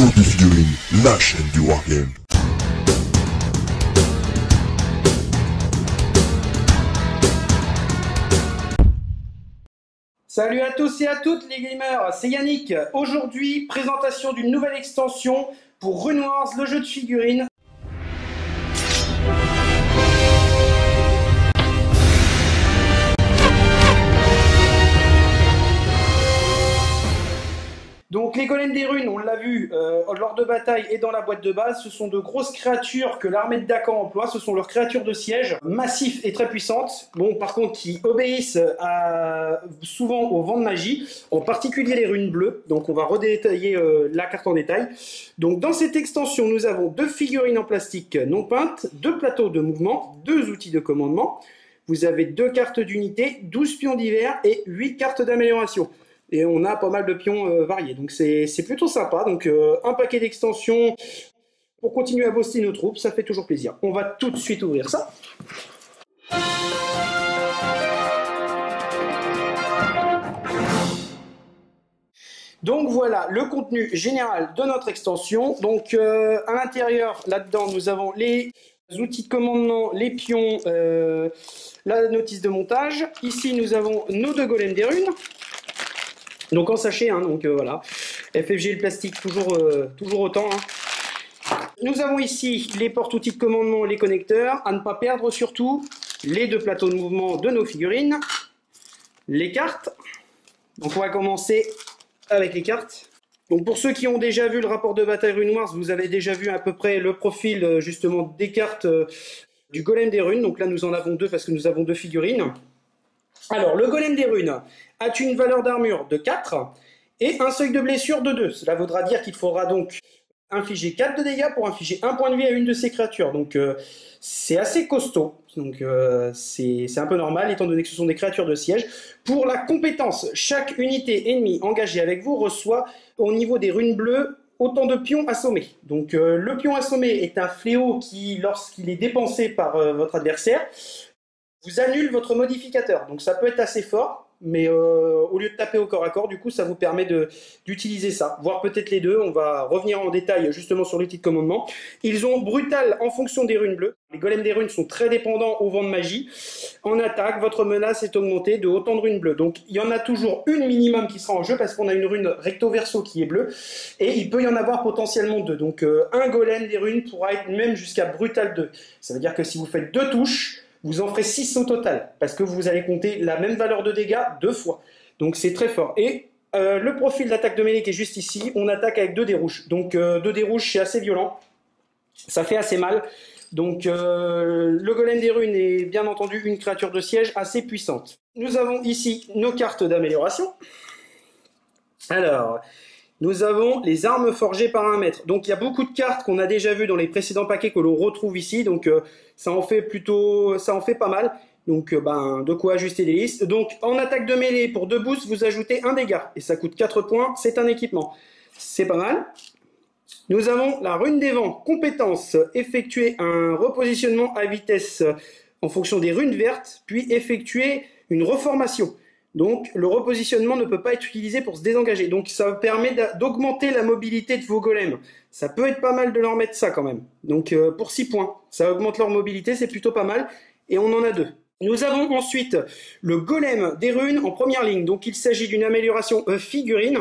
Show des figurines, la chaîne du Wargame. Salut à tous et à toutes les gamers, c'est Yannick. Aujourd'hui, présentation d'une nouvelle extension pour Rune Wars, le jeu de figurines. Donc les golems des runes, on l'a vu lors de bataille et dans la boîte de base, ce sont de grosses créatures que l'armée de Dakan emploie, ce sont leurs créatures de siège, massives et très puissantes, bon par contre qui obéissent souvent au vent de magie, en particulier les runes bleues, donc on va redétailler la carte en détail. Donc dans cette extension, nous avons 2 figurines en plastique non peintes, 2 plateaux de mouvement, 2 outils de commandement, vous avez 2 cartes d'unité, 12 pions divers et 8 cartes d'amélioration. Et on a pas mal de pions variés, donc c'est plutôt sympa. Donc un paquet d'extensions pour continuer à booster nos troupes, ça fait toujours plaisir. On va tout de suite ouvrir ça. Donc voilà le contenu général de notre extension. Donc à l'intérieur, là-dedans, nous avons les outils de commandement, les pions, la notice de montage. Ici, nous avons nos 2 golems des runes. Donc en sachet, hein, donc voilà, FFG le plastique, toujours autant. Hein. Nous avons ici les porte-outils de commandement, les connecteurs, à ne pas perdre surtout, les 2 plateaux de mouvement de nos figurines, les cartes. Donc on va commencer avec les cartes. Donc pour ceux qui ont déjà vu le rapport de bataille Rune Wars, vous avez déjà vu à peu près le profil justement des cartes du golem des runes. Donc là nous en avons 2 parce que nous avons 2 figurines. Alors, le golem des runes a une valeur d'armure de 4 et un seuil de blessure de 2. Cela voudra dire qu'il faudra donc infliger 4 de dégâts pour infliger 1 point de vie à une de ses créatures. Donc, c'est assez costaud. Donc, c'est un peu normal étant donné que ce sont des créatures de siège. Pour la compétence, chaque unité ennemie engagée avec vous reçoit au niveau des runes bleues autant de pions assommés. Donc, le pion assommé est un fléau qui, lorsqu'il est dépensé par votre adversaire, vous annule votre modificateur, donc ça peut être assez fort, mais au lieu de taper au corps à corps, du coup ça vous permet d'utiliser ça, voire peut-être les 2, on va revenir en détail justement sur l'outil de commandement. Ils ont brutal en fonction des runes bleues, les golems des runes sont très dépendants au vent de magie. En attaque, votre menace est augmentée de autant de runes bleues, donc il y en a toujours une minimum qui sera en jeu parce qu'on a une rune recto-verso qui est bleue, et il peut y en avoir potentiellement 2, donc un golem des runes pourra être même jusqu'à brutal 2, ça veut dire que si vous faites 2 touches, vous en ferez 6 au total, parce que vous allez compter la même valeur de dégâts 2 fois. Donc c'est très fort. Et le profil d'attaque de mêlée qui est juste ici, on attaque avec 2 dés rouges. Donc 2 dés rouges, c'est assez violent. Ça fait assez mal. Donc le golem des runes est bien entendu une créature de siège assez puissante. Nous avons ici nos cartes d'amélioration. Alors, nous avons les armes forgées par un maître. Donc il y a beaucoup de cartes qu'on a déjà vues dans les précédents paquets que l'on retrouve ici. Donc ça en fait pas mal. Donc de quoi ajuster les listes. Donc en attaque de mêlée pour 2 boosts, vous ajoutez 1 dégât. Et ça coûte 4 points, c'est un équipement. C'est pas mal. Nous avons la rune des vents. Compétence, effectuer un repositionnement à vitesse en fonction des runes vertes, puis effectuer une reformation. Donc le repositionnement ne peut pas être utilisé pour se désengager. Donc ça permet d'augmenter la mobilité de vos golems. Ça peut être pas mal de leur mettre ça quand même. Donc pour 6 points, ça augmente leur mobilité, c'est plutôt pas mal. Et on en a 2. Nous avons ensuite le golem des runes en première ligne. Donc il s'agit d'une amélioration figurine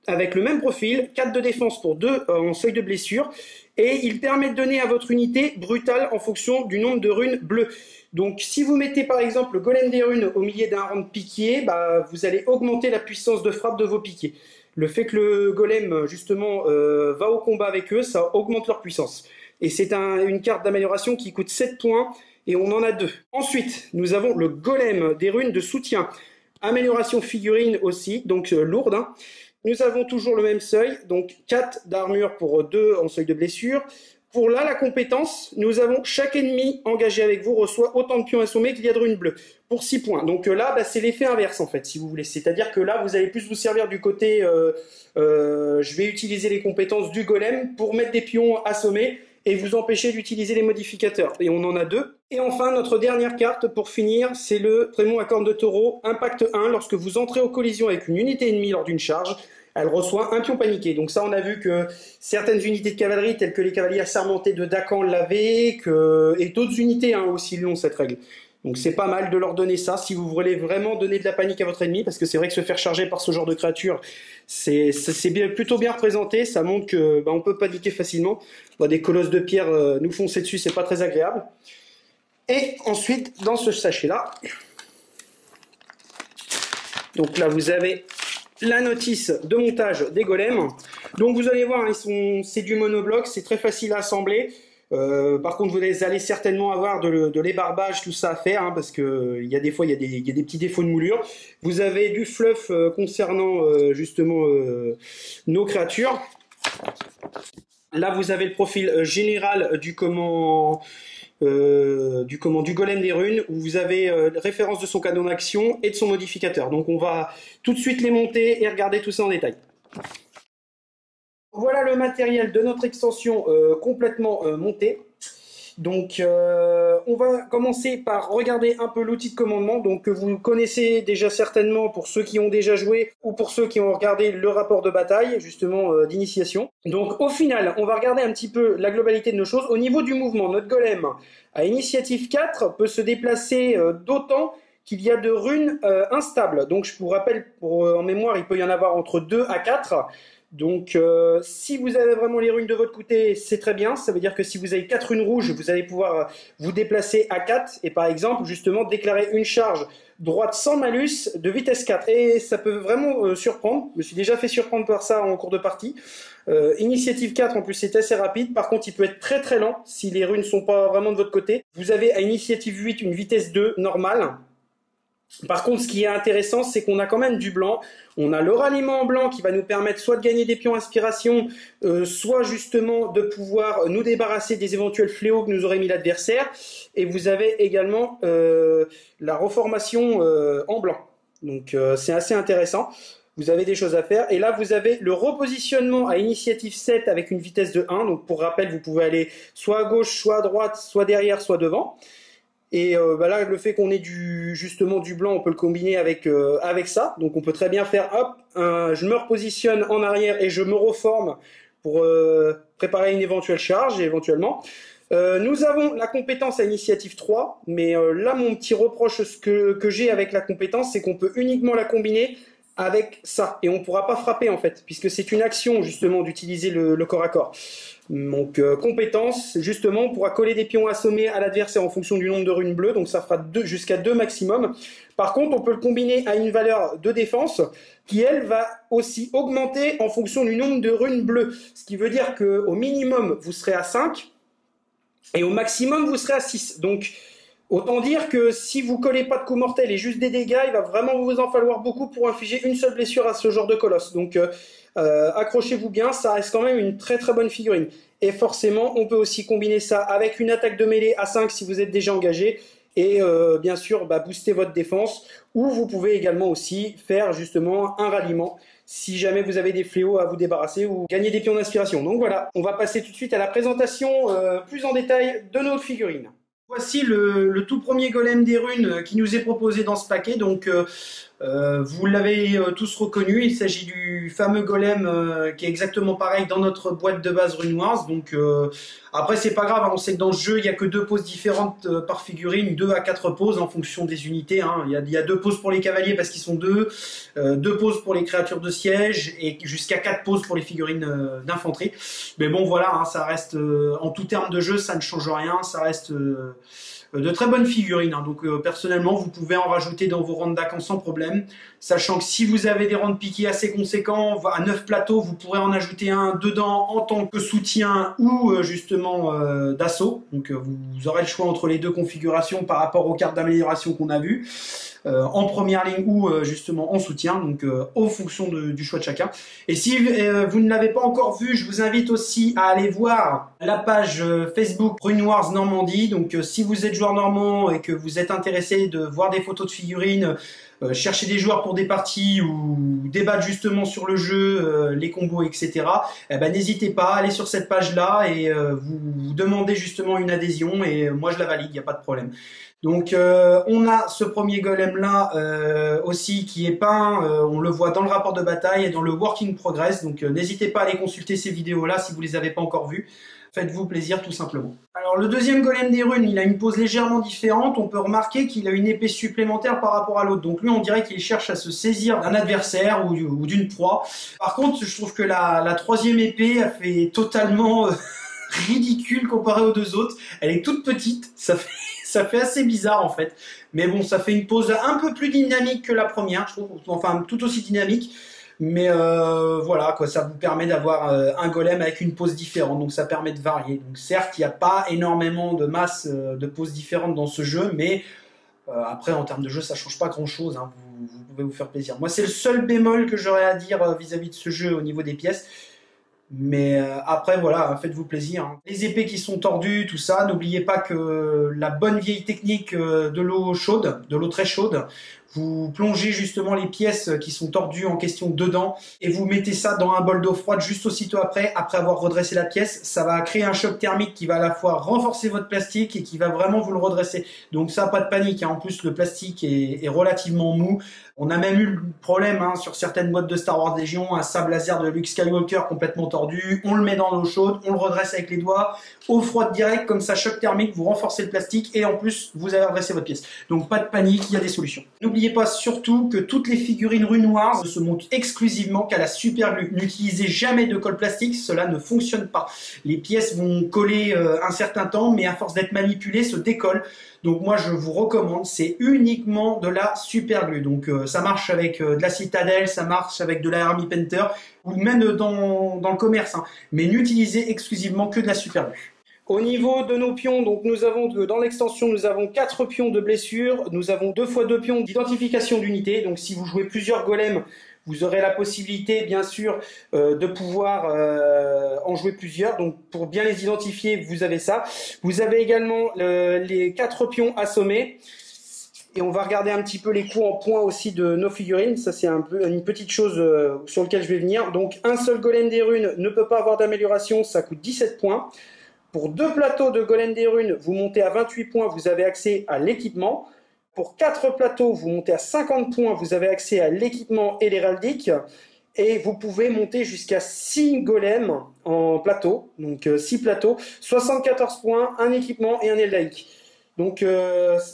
avec le même profil, 4 de défense pour 2 en seuil de blessure. Et il permet de donner à votre unité brutale en fonction du nombre de runes bleues. Donc si vous mettez par exemple le golem des runes au milieu d'un rang de piquier, vous allez augmenter la puissance de frappe de vos piquiers. Le fait que le golem justement va au combat avec eux, ça augmente leur puissance. Et c'est une carte d'amélioration qui coûte 7 points et on en a 2. Ensuite, nous avons le golem des runes de soutien. Amélioration figurine aussi, donc lourde. Hein. Nous avons toujours le même seuil, donc 4 d'armure pour 2 en seuil de blessure. Pour là, la compétence, nous avons chaque ennemi engagé avec vous reçoit autant de pions assommés qu'il y a de runes bleues, pour 6 points. Donc là, c'est l'effet inverse en fait, si vous voulez. C'est-à-dire que là, vous allez plus vous servir du côté je vais utiliser les compétences du golem pour mettre des pions assommés et vous empêcher d'utiliser les modificateurs. Et on en a 2. Et enfin, notre dernière carte pour finir, c'est le Trémon à corne de taureau, impact 1. Lorsque vous entrez en collision avec une unité ennemie lors d'une charge, elle reçoit un pion paniqué. Donc ça, on a vu que certaines unités de cavalerie, telles que les cavaliers assermentés de Dakan l'avaient, et d'autres unités aussi l'ont cette règle. Donc c'est pas mal de leur donner ça si vous voulez vraiment donner de la panique à votre ennemi, parce que c'est vrai que se faire charger par ce genre de créature, c'est plutôt bien représenté, ça montre que on peut paniquer facilement. Des colosses de pierre nous foncer dessus, c'est pas très agréable. Et ensuite, dans ce sachet-là, donc là vous avez la notice de montage des golems. Donc vous allez voir, c'est du monobloc, c'est très facile à assembler. Par contre, vous allez certainement avoir de l'ébarbage, tout ça à faire, parce que il y a des fois il y a des petits défauts de moulure. Vous avez du fluff concernant justement nos créatures. Là, vous avez le profil général du golem des runes, où vous avez référence de son canon d'action et de son modificateur. Donc on va tout de suite les monter et regarder tout ça en détail. Voilà le matériel de notre extension complètement monté. Donc on va commencer par regarder un peu l'outil de commandement, donc que vous connaissez déjà certainement pour ceux qui ont déjà joué ou pour ceux qui ont regardé le rapport de bataille justement d'initiation. Donc au final, on va regarder un petit peu la globalité de nos choses. Au niveau du mouvement, notre golem à initiative 4 peut se déplacer d'autant qu'il y a de runes instables. Donc je vous rappelle, en mémoire, il peut y en avoir entre 2 à 4. Donc si vous avez vraiment les runes de votre côté, c'est très bien. Ça veut dire que si vous avez 4 runes rouges, vous allez pouvoir vous déplacer à 4 et par exemple justement déclarer une charge droite sans malus de vitesse 4. Et ça peut vraiment surprendre. Je me suis déjà fait surprendre par ça en cours de partie. Initiative 4 en plus c'est assez rapide. Par contre il peut être très très lent si les runes sont pas vraiment de votre côté. Vous avez à initiative 8 une vitesse 2 normale. Par contre, ce qui est intéressant, c'est qu'on a quand même du blanc. On a le ralliement en blanc qui va nous permettre soit de gagner des pions inspiration, soit justement de pouvoir nous débarrasser des éventuels fléaux que nous aurait mis l'adversaire. Et vous avez également la reformation en blanc. Donc c'est assez intéressant. Vous avez des choses à faire. Et là, vous avez le repositionnement à initiative 7 avec une vitesse de 1. Donc pour rappel, vous pouvez aller soit à gauche, soit à droite, soit derrière, soit devant. Et là, le fait qu'on ait justement du blanc, on peut le combiner avec ça. Donc on peut très bien faire, hop, je me repositionne en arrière et je me reforme pour préparer une éventuelle charge, éventuellement. Nous avons la compétence à initiative 3, mais là, mon petit reproche que j'ai avec la compétence, c'est qu'on peut uniquement la combiner avec ça. Et on ne pourra pas frapper, en fait, puisque c'est une action, justement, d'utiliser le corps à corps. Donc compétence, justement, on pourra coller des pions assommés à l'adversaire en fonction du nombre de runes bleues, donc ça fera jusqu'à 2 maximum. Par contre, on peut le combiner à une valeur de défense qui, elle, va aussi augmenter en fonction du nombre de runes bleues. Ce qui veut dire qu'au minimum, vous serez à 5 et au maximum, vous serez à 6. Donc, autant dire que si vous collez pas de coups mortels et juste des dégâts, il va vraiment vous en falloir beaucoup pour infliger une seule blessure à ce genre de colosse. Donc accrochez-vous bien, ça reste quand même une très très bonne figurine. Et forcément, on peut aussi combiner ça avec une attaque de mêlée à 5 si vous êtes déjà engagé. Et bien sûr, booster votre défense. Ou vous pouvez également aussi faire justement un ralliement si jamais vous avez des fléaux à vous débarrasser ou gagner des pions d'inspiration. Donc voilà, on va passer tout de suite à la présentation plus en détail de notre figurine. Voici le tout premier golem des runes qui nous est proposé dans ce paquet. Donc vous l'avez tous reconnu, il s'agit du fameux golem qui est exactement pareil dans notre boîte de base Rune Wars. Donc après c'est pas grave, hein, on sait que dans ce jeu il n'y a que 2 poses différentes par figurine, 2 à 4 poses en fonction des unités. Hein. Il y a 2 poses pour les cavaliers parce qu'ils sont 2, 2 poses pour les créatures de siège et jusqu'à 4 poses pour les figurines d'infanterie. Mais bon voilà, hein, ça reste en tout terme de jeu, ça ne change rien, ça reste de très bonnes figurines, hein. Donc personnellement vous pouvez en rajouter dans vos rangs de Dakan sans problème, sachant que si vous avez des rangs de piqué assez conséquents, à 9 plateaux, vous pourrez en ajouter un dedans en tant que soutien ou justement d'assaut. Donc vous aurez le choix entre les 2 configurations par rapport aux cartes d'amélioration qu'on a vues, en première ligne ou justement en soutien, donc en fonction du choix de chacun. Et si vous ne l'avez pas encore vu, je vous invite aussi à aller voir la page Facebook Rune Wars Normandie. Donc si vous êtes joueur normand et que vous êtes intéressé de voir des photos de figurines, chercher des joueurs pour des parties ou débattre justement sur le jeu, les combos, etc. N'hésitez pas, allez sur cette page-là et vous demandez justement une adhésion et moi je la valide, il n'y a pas de problème. Donc on a ce premier golem là aussi qui est peint, on le voit dans le rapport de bataille et dans le working progress, donc n'hésitez pas à aller consulter ces vidéos là si vous les avez pas encore vues. Faites-vous plaisir tout simplement. Alors le deuxième golem des runes, il a une pose légèrement différente. On peut remarquer qu'il a une épée supplémentaire par rapport à l'autre. Donc lui, on dirait qu'il cherche à se saisir d'un adversaire ou d'une proie. Par contre, je trouve que la troisième épée a fait totalement ridicule comparée aux deux autres. Elle est toute petite, ça fait assez bizarre en fait. Mais bon, ça fait une pose un peu plus dynamique que la première, je trouve. Enfin, tout aussi dynamique. Mais voilà, quoi, ça vous permet d'avoir un golem avec une pose différente, donc ça permet de varier. Donc certes, il n'y a pas énormément de masse de poses différentes dans ce jeu, mais après, en termes de jeu, ça change pas grand-chose, hein, vous pouvez vous faire plaisir. Moi, c'est le seul bémol que j'aurais à dire vis-à-vis de ce jeu au niveau des pièces. Mais après, voilà, faites-vous plaisir. Hein. Les épées qui sont tordues, tout ça, n'oubliez pas que la bonne vieille technique de l'eau chaude, de l'eau très chaude, vous plongez justement les pièces qui sont tordues en question dedans et vous mettez ça dans un bol d'eau froide juste aussitôt après avoir redressé la pièce. Ça va créer un choc thermique qui va à la fois renforcer votre plastique et qui va vraiment vous le redresser. Donc ça, pas de panique. Hein. En plus, le plastique est relativement mou. On a même eu le problème sur certaines boîtes de Star Wars Légion, un sable laser de Luke Skywalker complètement tordu. On le met dans l'eau chaude, on le redresse avec les doigts, eau froide direct, comme ça, choc thermique, vous renforcez le plastique et en plus, vous avez redressé votre pièce. Donc pas de panique, il y a des solutions. N'oubliez pas surtout que toutes les figurines Rune Wars ne se montent exclusivement qu'à la super glue. N'utilisez jamais de colle plastique, cela ne fonctionne pas. Les pièces vont coller un certain temps, mais à force d'être manipulées, se décollent. Donc moi je vous recommande, c'est uniquement de la super glue. Donc ça marche avec de la Citadel, ça marche avec de la Army Painter, ou même dans le commerce. Hein. Mais n'utilisez exclusivement que de la super glue. Au niveau de nos pions, donc nous avons dans l'extension, nous avons 4 pions de blessure, nous avons 2 x 2 pions d'identification d'unité. Donc si vous jouez plusieurs golems, vous aurez la possibilité, bien sûr, de pouvoir en jouer plusieurs. Donc, pour bien les identifier, vous avez ça. Vous avez également les 4 pions assommés. Et on va regarder un petit peu les coups en points aussi de nos figurines. Ça, c'est un peu une petite chose sur laquelle je vais venir. Donc, un seul golem des runes ne peut pas avoir d'amélioration. Ça coûte 17 points. Pour 2 plateaux de golem des runes, vous montez à 28 points. Vous avez accès à l'équipement. Pour 4 plateaux, vous montez à 50 points, vous avez accès à l'équipement et l'héraldique. Et vous pouvez monter jusqu'à 6 golems en plateau, donc 6 plateaux, 74 points, un équipement et un heraldique. Donc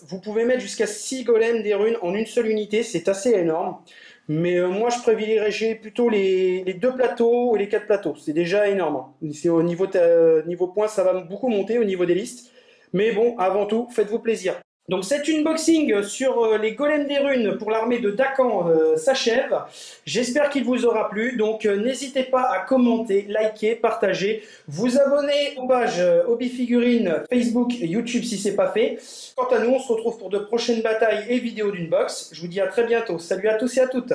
vous pouvez mettre jusqu'à 6 golems des runes en une seule unité, c'est assez énorme. Mais moi je privilégierais plutôt les 2 plateaux et les 4 plateaux, c'est déjà énorme. Au niveau points, ça va beaucoup monter au niveau des listes. Mais bon, avant tout, faites-vous plaisir. Donc cet unboxing sur les golems des runes pour l'armée de Dakan s'achève. J'espère qu'il vous aura plu. Donc n'hésitez pas à commenter, liker, partager, vous abonner aux pages Hobby Figurines, Facebook et YouTube si ce n'est pas fait. Quant à nous, on se retrouve pour de prochaines batailles et vidéos d'unbox. Je vous dis à très bientôt. Salut à tous et à toutes.